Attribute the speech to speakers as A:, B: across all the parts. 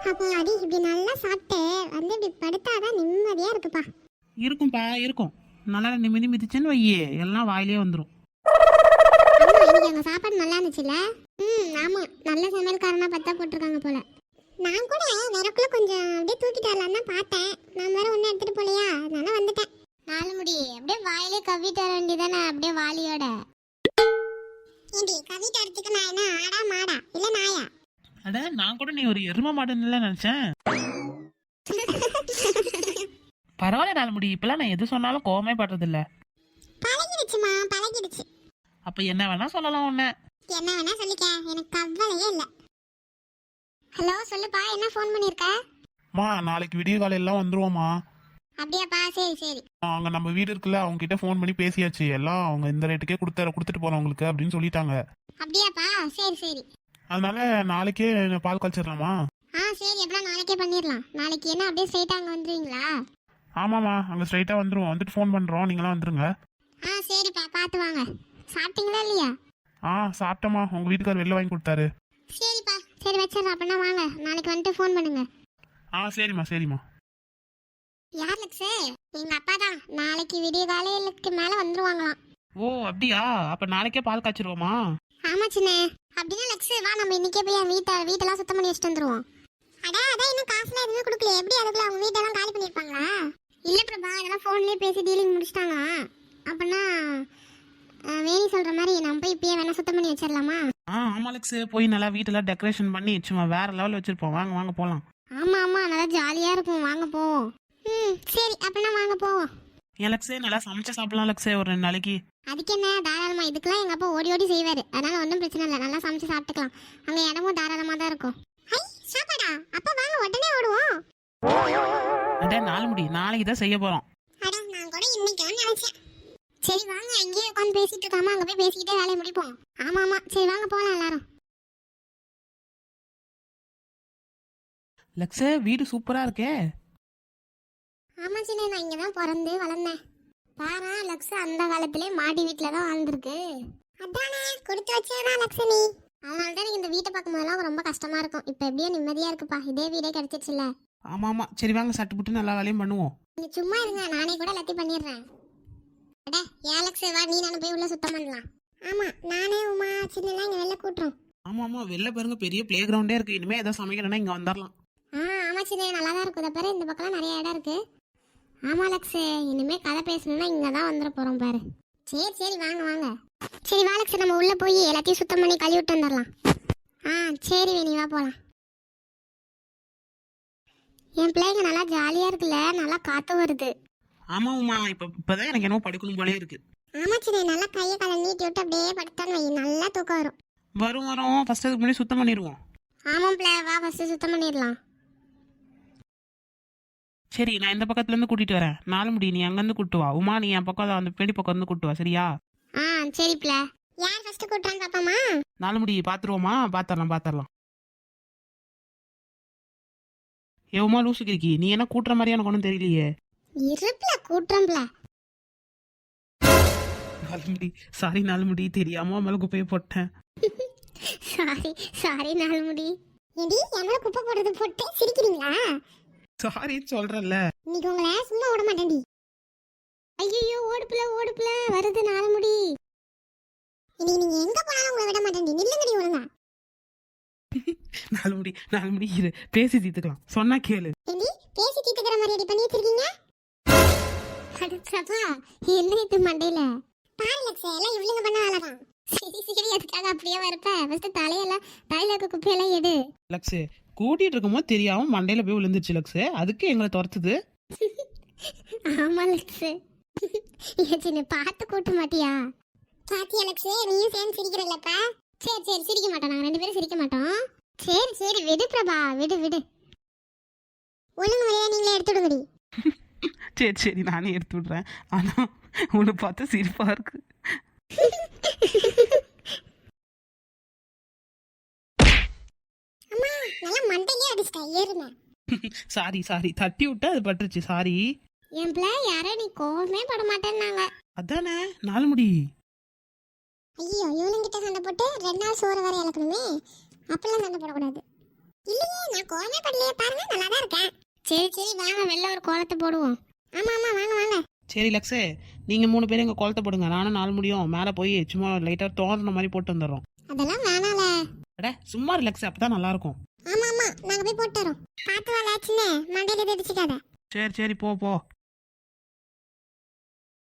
A: அப்போ அடி இப்படி நல்லா சாப்பிட்டு வந்து இப்படி படுத்தாதான் நிம்மதியா இருக்குப்பா.
B: இருக்கும்பா இருக்கும். நல்லா நிமிதி மிதிச்சுன்னு வையே எல்லாம் வாயிலே வந்துடும்.
A: அம்மா இன்னைக்கு அங்க சாப்பாடு நல்லா இருந்துச்சுல்ல? ஆமா, நல்ல சமையல்காரனா பத்தா போட்டிருக்காங்க போல. நான் கூட வரக்குள்ள கொஞ்சம் அப்படியே தூக்கிட்டு வரலான்னு தான் பார்த்தேன். நான் வேற ஒன்றும் எடுத்துட்டு போலையா, அதனால வந்துட்டேன். நாலு முடி அப்படியே வாயிலே கவிட்டு வர வேண்டியதானே அப்படியே வாளியோட. ஏண்டி கவிட்டு வரத்துக்கு நான் என்ன ஆடா மாடா இல்ல நாயா?
B: அட நான் கூட நீ ஒரு எரும மாடுன்னு நினைச்சேன். பரவாயில்ல நாள் முடி, இப்பெல்லாம் நான் எது சொன்னாலும் கோவமே படுறதில்ல.
A: பழகிடுச்சுமா, பழகிடுச்சு.
B: அப்ப என்ன வேணா சொல்லலாம் உன்ன.
A: என்ன வேணா சொல்லிக்க, எனக்கு கவலையே இல்ல. ஹலோ சொல்லுப்பா, என்ன ஃபோன் பண்ணிருக்க?
B: மா நாளைக்கு விடிய காலையில எல்லாம் வந்துருவோமா?
A: அப்படியாப்பா, சரி சரி.
B: அங்க நம்ம வீடு இருக்குல்ல, அவங்க கிட்ட ஃபோன் பண்ணி பேசியாச்சு. எல்லாம் அவங்க இந்த ரேட்டுக்கே கொடுத்துட்டு போறோம் உங்களுக்கு அப்படின்னு சொல்லிட்டாங்க.
A: அப்படியாப்பா, சரி சரி.
B: அதனால நாளைக்கே பால் காய்ச்சிடலாமா?
A: சரி, அப்படியே நாளைக்கே பண்ணிடலாம். நாளைக்கு என்ன அப்படியே ஸ்ட்ரைட்டா அங்க வந்துருவீங்களா?
B: ஆமாமா, அங்க ஸ்ட்ரைட்டா வந்துருவோம். வந்துட்டு ஃபோன் பண்றோம், நீங்களாம் வந்துருங்க.
A: சரிப்பா, பார்த்து வாங்க. சாப்பிட்டீங்களா இல்லையா?
B: சாப்பிட்டோமா, உங்க வீட்டுக்கார் வெளில வாங்கி கொடுத்தாரு.
A: சரிப்பா, சரி வச்சிடறேன். அப்படின்னா வாங்க, நாளைக்கு வந்துட்டு ஃபோன் பண்ணுங்க.
B: சரிம்மா சரிம்மா.
A: யார் லக்ஸு? எங்க அப்பா தான். நாளைக்கு விடிய காலையிலுக்கு மேல வந்துருவாங்களாம்.
B: ஓ அப்படியா? அப்ப நாளைக்கே பால் காய்ச்சிருவோமா?
A: ஆமா சின்ன. அப்படின்னா லக்ஸு வா, நம்ம இன்னைக்கே போய் என் வீட்டெல்லாம் சுத்தம் பண்ணி வச்சுட்டு வந்துருவோம். அதான் இன்னும் காசுலாம் எதுவுமே கொடுக்கல. எப்படி அதுக்குள்ள அவங்க வீட்டெல்லாம் காலி பண்ணிருப்பாங்களா? இல்ல பிரபா, அதெல்லாம் போன்லயே பேசி டீலிங் முடிச்சிட்டாங்க. அப்படின்னா வேணி சொல்ற மாதிரி நம்ம போய் இப்பயே வேணா சுத்தம் பண்ணி வச்சிடலாமா?
B: ஆமா லக்ஸு, போய் நல்லா வீட்டெல்லாம் டெக்கரேஷன் பண்ணி சும்மா வேற லெவல் வச்சிருப்போம். வாங்க வாங்க போலாம்.
A: ஆமா ஆமா, நல்லா ஜாலியா இருக்கும். வாங்க போவோம். சரி, அப்படின்னா வாங்க போவோம்.
B: ஏன் லக்ஸு, நல்லா சமைச்சு சாப்பிடலாம் லக்ஸு ஒரு 2 நாளைக்கு.
A: அதுக்கு என்ன, தாராளமா. இதுக்கெல்லாம் எங்க அப்பா ஓடி ஓடி செய்வாரு. அதனால ஒன்றும் பிரச்சனை இல்லை. நல்லா சமைச்சு சாப்பிட்டுக்கலாம். அங்க இடமும் தாராளமா தான் இருக்கும். சாப்பாடா? அப்பா வாங்க, உடனே ஓடுவோம்.
B: அட நாலு முடி, நாளைக்கு தான் செய்ய போறோம்.
A: நான் கூட இன்னைக்கு நினைச்சேன். சரி வாங்க, இங்கேயே உட்காந்து பேசிட்டு இருக்காம அங்க போய் பேசிக்கிட்டே வேலையை முடிப்போம். ஆமா ஆமா, சரி வாங்க போலாம் எல்லாரும்.
B: லக்ஸு, வீடு சூப்பரா இருக்கே.
A: ஆமா சின்ன, நான் இங்கதான் பிறந்து வளர்ந்தேன். பாரா, லக்ஸ் அந்த காலத்திலே மாடி வீட்டுல தான் வாழ்ந்துருக்கு. அதானே கொடுத்து வச்சேனா லக்ஷ்மி. அதனால தான் இந்த வீட்டை பார்க்கும் போதெல்லாம் ரொம்ப கஷ்டமா இருக்கும். இப்ப எப்படியோ நிம்மதியா இருக்குப்பா. இதே வீடே கிடைச்சிச்சுல்ல.
B: ஆமா ஆமா, சரி வாங்க சட்டு புட்டு நல்லா வேலையும் பண்ணுவோம்.
A: நீங்க சும்மா இருங்க, நானே கூட எல்லாத்தையும் பண்ணிடுறேன். அட ஏன் லக்ஸ், வா நீ நானும் போய் உள்ள சுத்தம் பண்ணலாம். ஆமா, நானே உமா சின்னலாம் இங்க வெளில கூட்டுறோம்.
B: ஆமா ஆமா, வெளில பாருங்க பெரிய பிளே கிரவுண்டே இருக்கு. இனிமே ஏதாவது சமைக்கணும்னா இங்க வந்துடலாம்.
A: ஆமா சின்ன, நல்லா தான் இருக்கும். பாரு, இந்த பக்கம் நிறைய இடம் இருக்கு. ஆமா லக்ஸ், இனிமே கதை பேசணும்னா இங்க தான் வந்துட போறோம் பாரு. சரி சரி வாங்க வாங்க. சரி வா லக்ஸ், நம்ம உள்ள போய் எல்லாத்தையும் சுத்தம் பண்ணி கழுவி விட்டு வந்துடலாம். சரி வேணி வா போலாம். என் பிள்ளைங்க நல்லா ஜாலியா இருக்குல்ல, நல்லா காத்து வருது.
B: ஆமா உமா, இப்பதான் எனக்கு என்ன படுக்கணும் போலே இருக்கு.
A: ஆமா சின்ன, நல்லா கையை காலை நீட்டி விட்டு அப்படியே படுத்தான்னு வை, நல்லா தூக்கம் வரும்.
B: வரும் ஃபர்ஸ்ட் அதுக்கு முன்னாடி சுத்தம் பண்ணிடுவோம்.
A: ஆமா பிள்ளை, வா ஃபர்ஸ்ட் சுத்தம் பண்ணிடலாம்.
B: சரி, நான் இந்த பக்கத்துல இருந்து கூட்டிட்டு வரேன். நாலு முடி நீ அங்க இருந்து கூட்டு வா. உமா நீ என் பக்கம் அந்த பெடி பக்கம் இருந்து கூட்டு வா, சரியா?
A: சரி பிள்ளை. யார் ஃபர்ஸ்ட் கூட்டுறான்னு பாப்பாமா?
B: நாலு முடி பாத்துருவோமா? பாத்தரலாம். ஏமா லூசு கிரிக்கி, நீ என்ன கூட்டுற மாதிரியா எனக்கு ஒன்றும் தெரியலையே.
A: இருப்புல கூட்டுறோம்ல.
B: நாலுமுடி சாரி, நாலுமுடி தெரியாம மேல குப்பையை போட்டேன்.
A: சாரி நாலுமுடி. ஏண்டி என்ன குப்பை போடுறது போட்டு சிரிக்கிறீங்களா?
B: சாரி சொல்றல.
A: இன்னைக்கு உங்களை சும்மா விட மாட்டேன்டி. ஐயோ ஓடுப்புல வருது நாலுமுடி. இன்னைக்கு நீங்க எங்க போனாலும் உங்களை விட மாட்டேன்டி. நில்லுங்கடி ஒழுங்கா.
B: நாலுமுடி இரு, பேசி தீர்த்துக்கலாம். சொன்னா கேளு.
A: ஏண்டி பேசி தீர்த்துக்கிற மாதிரி அடி பண்ணி வச்சிருக்கீங்க? அடுத்தப்பா என்ன இது மண்டையில பாரு லக்ஸே, எல்லாம் இவளுங்க பண்ண வேலைதான். சரி அதுக்காக அப்படியே வரப்ப ஃபர்ஸ்ட் தலையில இருக்க குப்பையெல்லாம் எடு.
B: லக்ஸு, கூட்டிட்டு இருக்கும்போது தெரியாம மண்டையில போய் விழுந்துருச்சு லக்ஸு, அதுக்கு எங்களை துரத்துது.
A: ஆமா லக்ஸு, சின்ன பார்த்து கூட்ட மாட்டியா? பாத்தியா லக்ஸு, நீயும் சேர்ந்து சிரிக்கிறல்லப்பா. சரி சிரிக்க மாட்டோம், நாங்க 2 பேரும் சிரிக்க மாட்டோம். சரி விடு பிரபா, விடு. ஒழுங்கு முறையா நீங்களே எடுத்து விடுங்கடி.
B: சரி நானே எடுத்து விடுறேன். ஆனா உன்னை பார்த்து சிரிப்பா இருக்கு.
A: அம்மா நல்லா மண்டையிலே அடிச்சிட்டா, ஏறுங்க.
B: சாரி தட்டி விட்டா அது பட்டுருச்சு, சாரி.
A: என் பிள்ளை யாரோ நீ கோவமே பட மாட்டேன்னாங்க.
B: அதானே நாலுமுடி.
A: ஐயோ இவனுங்கிட்ட சண்டை போட்டு 2 நாள் சோறு வேற இழக்கணுமே. அப்பெல்லாம் சண்டை போடக்கூடாது. இல்லையே நான் கோலமே பண்ணலையே பாருங்க நல்லா தான் இருக்கேன். சரி சரி வாங்க வெளில ஒரு கோலத்தை போடுவோம். ஆமா ஆமா வாங்க வாங்க.
B: சரி லக்ஸு, நீங்க 3 பேரும் எங்க கோலத்தை போடுங்க. நானும் 4 முடியும் மேலே போய் சும்மா லைட்டா தோணுன மாதிரி போட்டு வந்துடுறோம்.
A: அதெல்லாம் வேணால.
B: அட சும்மா ரிலாக்ஸ், அப்பதான் நல்லா இருக்கும்.
A: ஆமா ஆமா நாங்க போய் போட்டு வரோம். பார்த்து வாலாச்சுன்னு மண்டையில தெரிச்சுக்காத.
B: சரி சரி போ போ.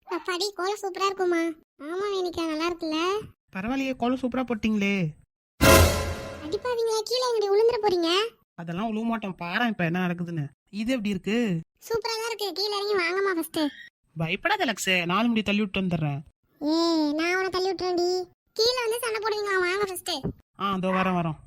A: அப்பாடி கோலம் சூப்பரா இருக்குமா? ஆமா வேணிக்கா நல்லா இருக்குல்ல.
B: பரவாயில்லையே, கோலம் சூப்பரா போட்டீங்களே.
A: அடிப்பாவீங்களா கீழே எங்கடி விழுந்துற போறீங்க?
B: அதெல்லாம் உழுவ மாட்டோம், பாரு இப்ப என்ன நடக்குதுன்னு. இது எப்படி இருக்கு?
A: சூப்பரா தான் இருக்கு. கீழே இறங்கி வாங்கம்மா ஃபர்ஸ்ட்.
B: பயப்படாத லக்ஸு, 4 முடி தள்ளி விட்டு வந்துடுறேன்.
A: ஏய் நான் உன்னை தள்ளி விட்டுறேன்டி. கீழே வந்து சண்டை போடுவீங்களா? வாங்க ஃபர்ஸ்ட்.
B: இதோ வரோம் வரோம்.